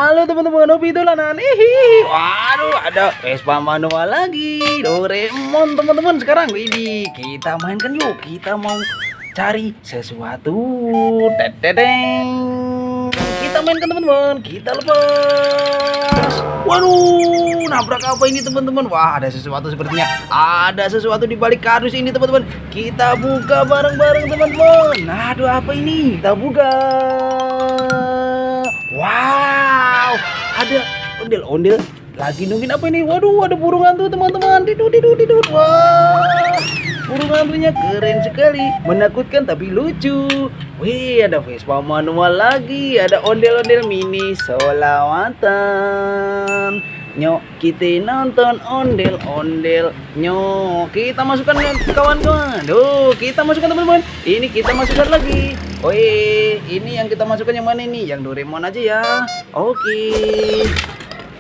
Halo teman-teman, Nobi Dolanan. Waduh, ada Vespa manual lagi. Doraemon teman-teman sekarang. Widih, kita mainkan yuk. Kita mau cari sesuatu. Tetedeng. Kita mainkan teman-teman. Kita lepas. Waduh, nabrak apa ini teman-teman? Wah, ada sesuatu sepertinya. Ada sesuatu di balik kardus ini teman-teman. Kita buka bareng-bareng teman-teman. Aduh, apa ini? Kita buka. Wow, ada ondel-ondel lagi nungguin apa ini? Waduh, ada burung hantu teman-teman. Tidur. Wah, burung hantunya keren sekali, menakutkan tapi lucu. Wih, ada Vespa manual lagi, ada ondel-ondel mini solawatan. Nyok, kita nonton ondel-ondel. Nyok, kita masukkan kawan-kawan. Kita masukkan teman-teman. Ini kita masukkan lagi. Wih, ini yang kita masukkan yang mana ini? Yang Doraemon aja ya. Oke.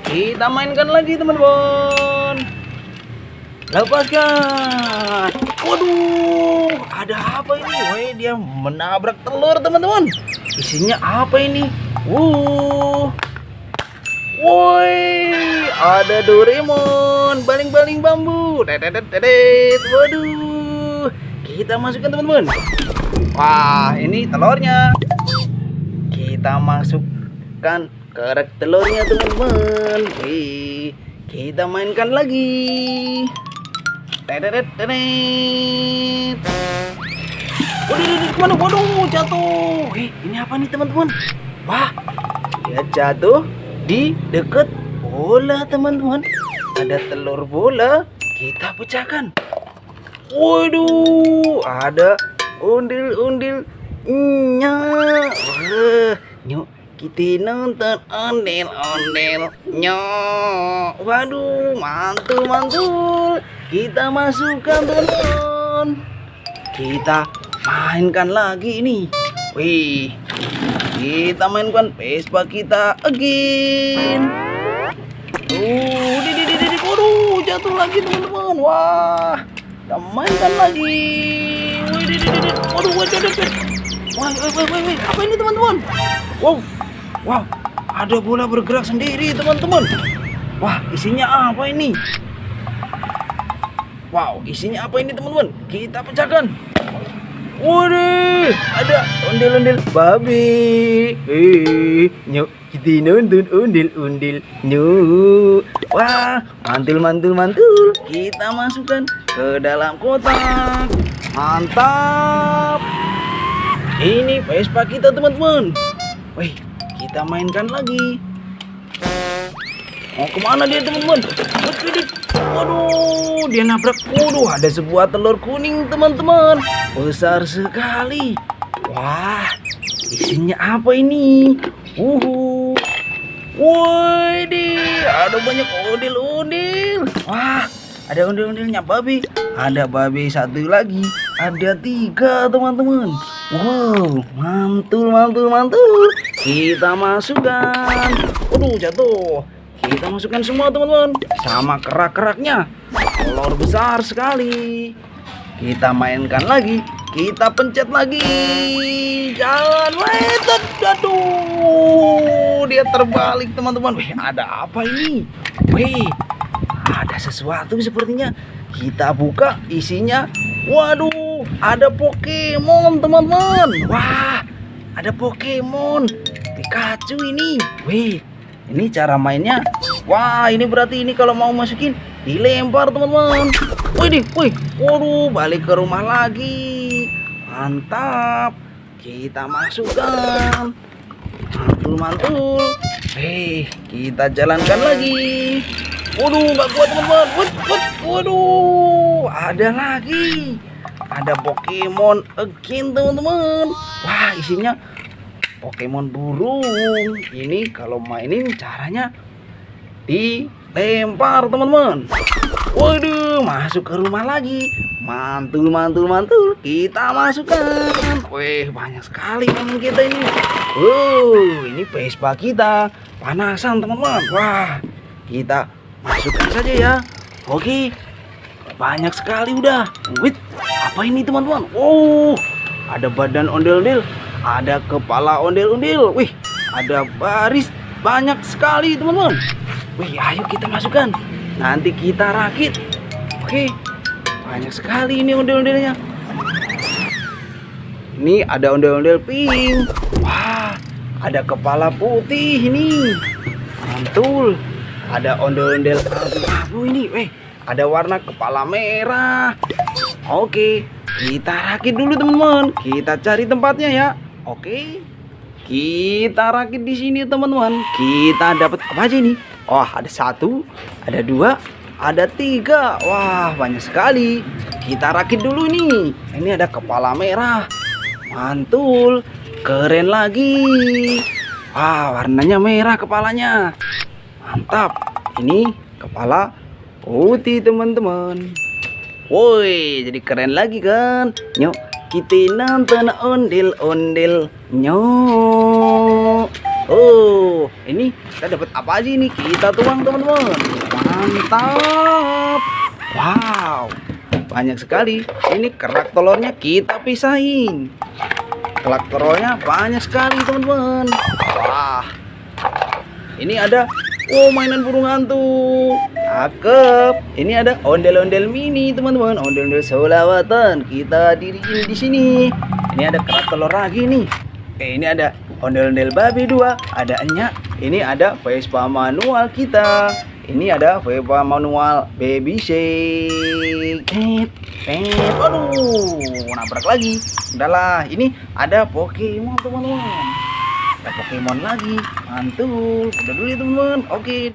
Kita mainkan lagi teman-teman. Lepaskan. Waduh, ada apa ini? Wih, dia menabrak telur teman-teman. Isinya apa ini? Woi, ada Doraemon, baling-baling bambu. Waduh, kita masukkan teman-teman. Wah, ini telurnya. Kita masukkan kerak telurnya teman-teman. Wih, kita mainkan lagi. Waduh, kemana? Waduh, jatuh. Ini apa nih teman-teman? Wah, dia jatuh di dekat bola teman-teman. Ada telur bola, kita pecahkan. Waduh, ada ondel-ondel. Nyok, kita nonton ondel-ondel. Nyok, waduh, mantul. Kita masukkan teman-teman. Kita mainkan lagi ini. Wih, kita mainkan Vespa kita again. Waduh, jatuh lagi teman-teman. Wah, kita mainkan lagi. Waduh. Wah, apa ini teman-teman? Wow, ada bola bergerak sendiri teman-teman. Wah, isinya apa ini? Wow, isinya apa ini teman-teman? Kita pecahkan. Waduh, ada ondel-ondel babi. Nyok, kita nonton ondel-ondel. Nyok. Wah, mantul. Kita masukkan ke dalam kotak. Mantap. Ini Vespa kita teman-teman. Wih, kita mainkan lagi. Mau kemana dia teman-teman? Waduh, dia nabrak. Waduh, ada sebuah telur kuning teman-teman. Besar sekali. Wah, isinya apa ini? Woi, ada banyak ondel-ondel. Wah, ada ondel-ondelnya babi. Ada babi satu lagi. Ada 3 teman-teman. Wow, mantul. Kita masukkan. Waduh, jatuh. Kita masukkan semua teman-teman, sama kerak-keraknya. Telur besar sekali. Kita mainkan lagi. Kita pencet lagi. Jangan main. Aduh, dia terbalik teman-teman. Wih, ada apa ini? Wih, ada sesuatu sepertinya. Kita buka, isinya. Waduh, ada Pokemon teman-teman. Wah, ada Pokemon Pikachu ini. Wih, ini cara mainnya. Wah, ini berarti ini kalau mau masukin dilempar teman-teman. Wih, waduh, balik ke rumah lagi. Mantap. Kita masukkan. Mantul. Kita jalankan lagi. Waduh, nggak kuat teman-teman. Waduh, ada lagi. Ada Pokemon again teman-teman. Wah, isinya Pokemon burung. Ini kalau mainin caranya dilempar teman-teman. Waduh, masuk ke rumah lagi. Mantul. Kita masukkan. Wih, banyak sekali teman kita ini. Ini Vespa kita panasan teman-teman. Wah, kita masukkan saja ya. Oke, banyak sekali udah. Wih, apa ini teman-teman? Ada badan ondel-ondel. Ada kepala ondel-ondel. Wih, ada baris banyak sekali teman-teman. Wih, ayo kita masukkan. Nanti kita rakit. Oke, banyak sekali ini ondel-ondelnya. Ini ada ondel-ondel pink. Wah, ada kepala putih ini. Mantul. Ada ondel-ondel abu-abu ini. Ada warna kepala merah. Oke, kita rakit dulu teman-teman. Kita cari tempatnya ya. Oke, kita rakit di sini teman-teman. Kita dapat apa aja ini? Oh, ada 1, ada 2, ada 3. Wah, banyak sekali. Kita rakit dulu nih. Ini ada kepala merah. Mantul, keren lagi. Wah, warnanya merah kepalanya. Mantap. Ini kepala putih teman-teman. Woi, jadi keren lagi kan? Nyok, kita nonton ondel-ondel. Nyok. Oh, ini kita dapat apa aja ini? Kita tuang teman-teman. Mantap. Wow, banyak sekali. Ini kerak telurnya kita pisahin. Kerak telurnya banyak sekali teman-teman. Wah, ini ada mainan burung hantu. Cakep. Ini ada ondel-ondel mini teman-teman. Ondel-ondel solawatan. Kita diriin di sini. Ini ada kerak telur lagi nih. Ini ada ondel-ondel babi 2. Ada enyak. Ini ada Vespa manual kita. Ini ada Vespa manual baby shake. Aduh, nabrak lagi. Udahlah, ini ada Pokemon teman-teman. Ada Pokemon lagi. Mantul. Udah dulu ya teman-teman. Oke.